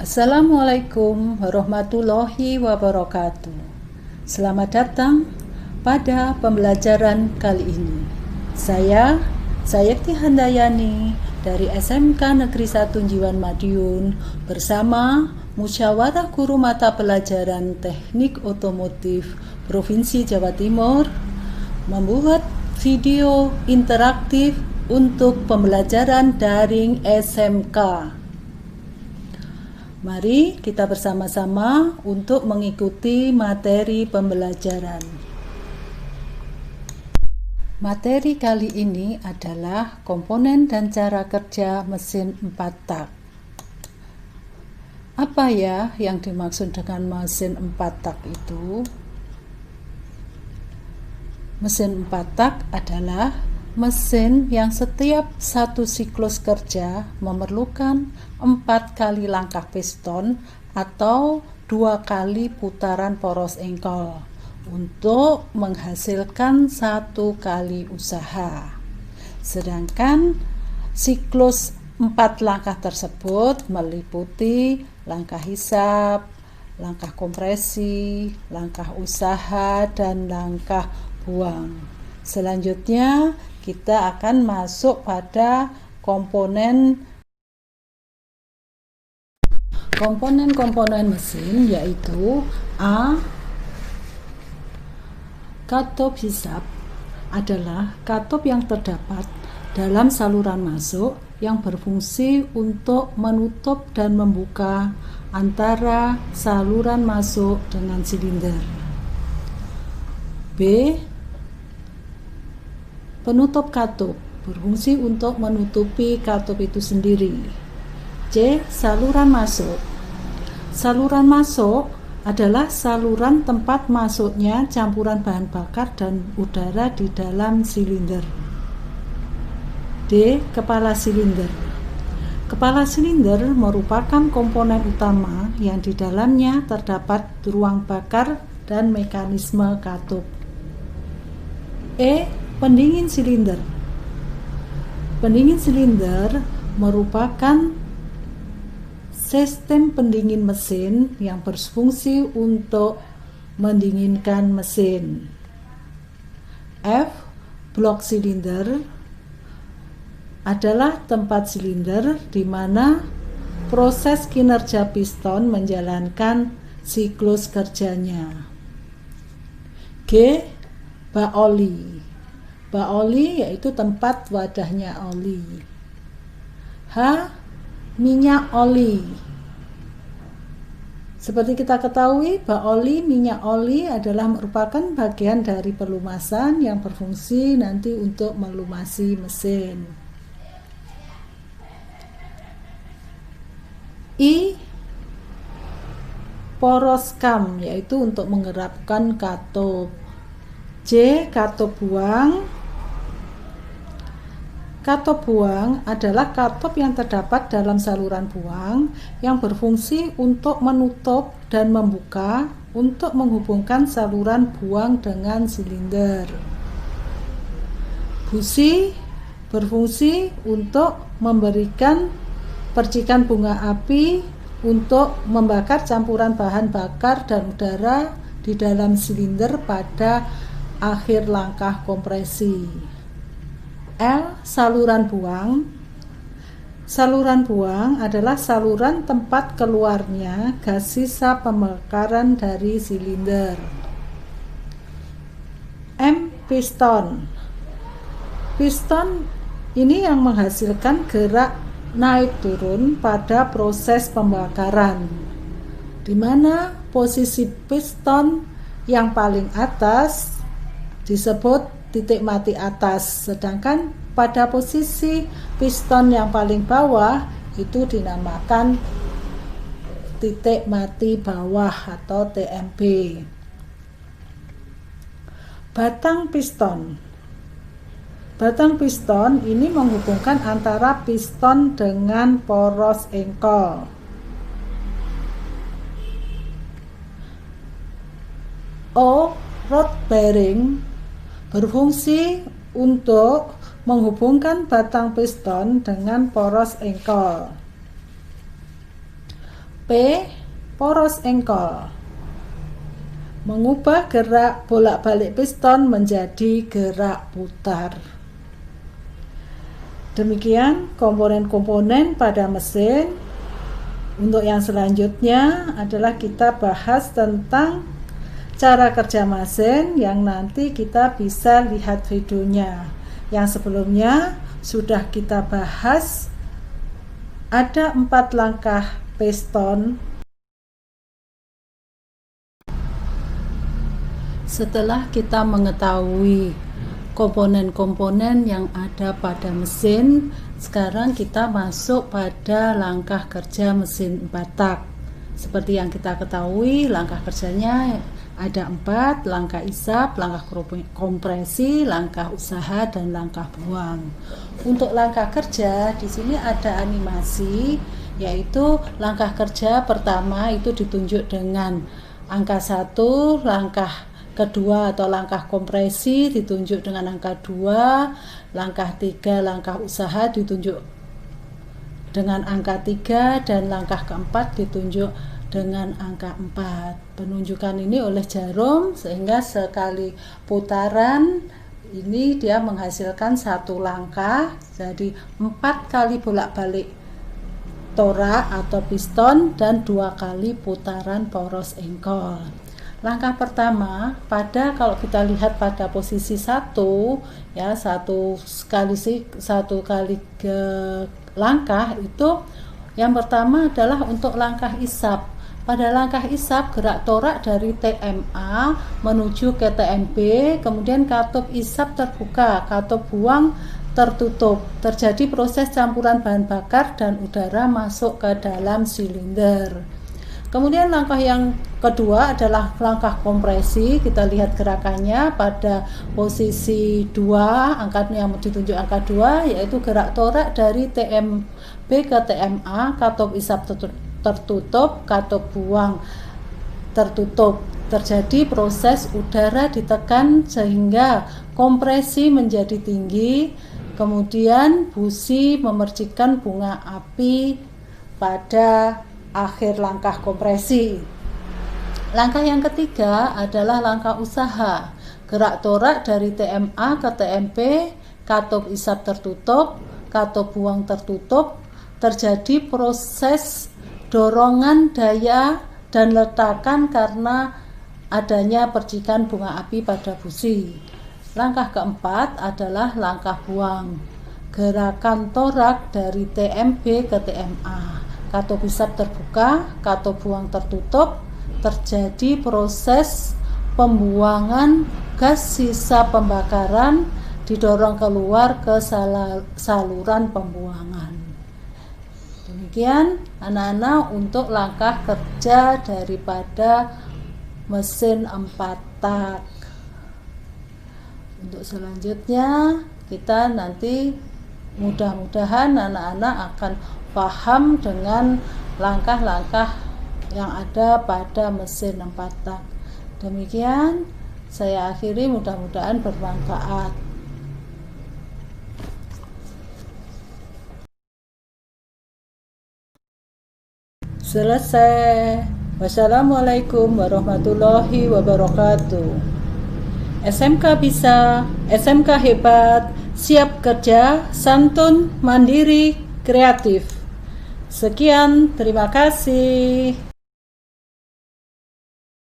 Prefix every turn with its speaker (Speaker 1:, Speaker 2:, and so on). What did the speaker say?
Speaker 1: Assalamualaikum warahmatullahi wabarakatuh. Selamat datang pada pembelajaran kali ini. Saya Sayekti Handayani dari SMK Negeri 1 Jiwan Madiun bersama Musyawarah Guru Mata Pelajaran Teknik Otomotif Provinsi Jawa Timur membuat video interaktif untuk pembelajaran daring SMK. Mari kita bersama-sama untuk mengikuti materi pembelajaran. Materi kali ini adalah komponen dan cara kerja mesin 4 tak. Apa ya yang dimaksud dengan mesin 4 tak itu? Mesin 4 tak adalah mesin yang setiap satu siklus kerja memerlukan 4 kali langkah piston atau 2 kali putaran poros engkol untuk menghasilkan 1 kali usaha. Sedangkan siklus 4 langkah tersebut meliputi langkah hisap, langkah kompresi, langkah usaha, dan langkah buang. Selanjutnya kita akan masuk pada komponen mesin, yaitu A. Katup hisap adalah katup yang terdapat dalam saluran masuk yang berfungsi untuk menutup dan membuka antara saluran masuk dengan silinder. B. Penutup katup berfungsi untuk menutupi katup itu sendiri. C. Saluran masuk. Saluran masuk adalah saluran tempat masuknya campuran bahan bakar dan udara di dalam silinder. D. Kepala silinder. Kepala silinder merupakan komponen utama yang di dalamnya terdapat ruang bakar dan mekanisme katup. E. Pendingin silinder. Pendingin silinder merupakan sistem pendingin mesin yang berfungsi untuk mendinginkan mesin. F. Blok silinder adalah tempat silinder di mana proses kinerja piston menjalankan siklus kerjanya. G. Bak oli. Bak oli yaitu tempat wadahnya oli. H. Minyak oli. Seperti kita ketahui, bak oli, minyak oli adalah merupakan bagian dari pelumasan yang berfungsi nanti untuk melumasi mesin. I. Poros kam, yaitu untuk mengerapkan katup. J. Katup buang. Katup buang adalah katup yang terdapat dalam saluran buang yang berfungsi untuk menutup dan membuka untuk menghubungkan saluran buang dengan silinder. Busi berfungsi untuk memberikan percikan bunga api untuk membakar campuran bahan bakar dan udara di dalam silinder pada akhir langkah kompresi. L. Saluran buang. Saluran buang adalah saluran tempat keluarnya gas sisa pembakaran dari silinder. M. Piston. Piston ini yang menghasilkan gerak naik turun pada proses pembakaran, di mana posisi piston yang paling atas disebut titik mati atas, sedangkan pada posisi piston yang paling bawah itu dinamakan titik mati bawah atau TMB. Batang piston. Batang piston ini menghubungkan antara piston dengan poros engkol. O. Rod bearing berfungsi untuk menghubungkan batang piston dengan poros engkol. P. Poros engkol, mengubah gerak bolak-balik piston menjadi gerak putar. Demikian komponen-komponen pada mesin. Untuk yang selanjutnya adalah kita bahas tentang cara kerja mesin yang nanti kita bisa lihat videonya. Yang sebelumnya sudah kita bahas, ada 4 langkah piston. Setelah kita mengetahui komponen-komponen yang ada pada mesin, sekarang kita masuk pada langkah kerja mesin 4 tak. Seperti yang kita ketahui, langkah kerjanya ada 4, langkah isap, langkah kompresi, langkah usaha, dan langkah buang. Untuk langkah kerja, di sini ada animasi, yaitu langkah kerja pertama itu ditunjuk dengan angka 1, langkah kedua atau langkah kompresi ditunjuk dengan angka 2, langkah 3 langkah usaha ditunjuk dengan angka 3, dan langkah keempat ditunjuk dengan angka 4. Penunjukan ini oleh jarum, sehingga sekali putaran ini dia menghasilkan 1 langkah, jadi 4 kali bolak-balik torak atau piston dan 2 kali putaran poros engkol. Langkah pertama, kalau kita lihat pada posisi 1, ya, satu kali ke langkah itu, yang pertama adalah untuk langkah isap. Pada langkah isap, gerak torak dari TMA menuju ke TMB, kemudian katup isap terbuka, katup buang tertutup. Terjadi proses campuran bahan bakar dan udara masuk ke dalam silinder. Kemudian langkah yang kedua adalah langkah kompresi. Kita lihat gerakannya pada posisi 2, angkanya yang ditunjuk angka 2, yaitu gerak torak dari TMB ke TMA, katup isap tertutup, katup buang tertutup. Terjadi proses udara ditekan sehingga kompresi menjadi tinggi, kemudian busi memercikan bunga api pada akhir langkah kompresi. Langkah yang ketiga adalah langkah usaha. Gerak torak dari TMA ke TMB, katup isap tertutup, katup buang tertutup. Terjadi proses dorongan daya dan letakan karena adanya percikan bunga api pada busi. Langkah keempat adalah langkah buang. Gerakan torak dari TMB ke TMA. Katup isap terbuka, katup buang tertutup. Terjadi proses pembuangan gas sisa pembakaran didorong keluar ke saluran pembuangan. Demikian anak-anak untuk langkah kerja daripada mesin 4 tak. Untuk selanjutnya kita nanti mudah-mudahan anak-anak akan paham dengan langkah-langkah yang ada pada mesin 4 tak. Demikian saya akhiri, mudah-mudahan bermanfaat. Selesai. Wassalamualaikum warahmatullahi wabarakatuh. SMK bisa, SMK hebat, siap kerja, santun, mandiri, kreatif. Sekian, terima kasih.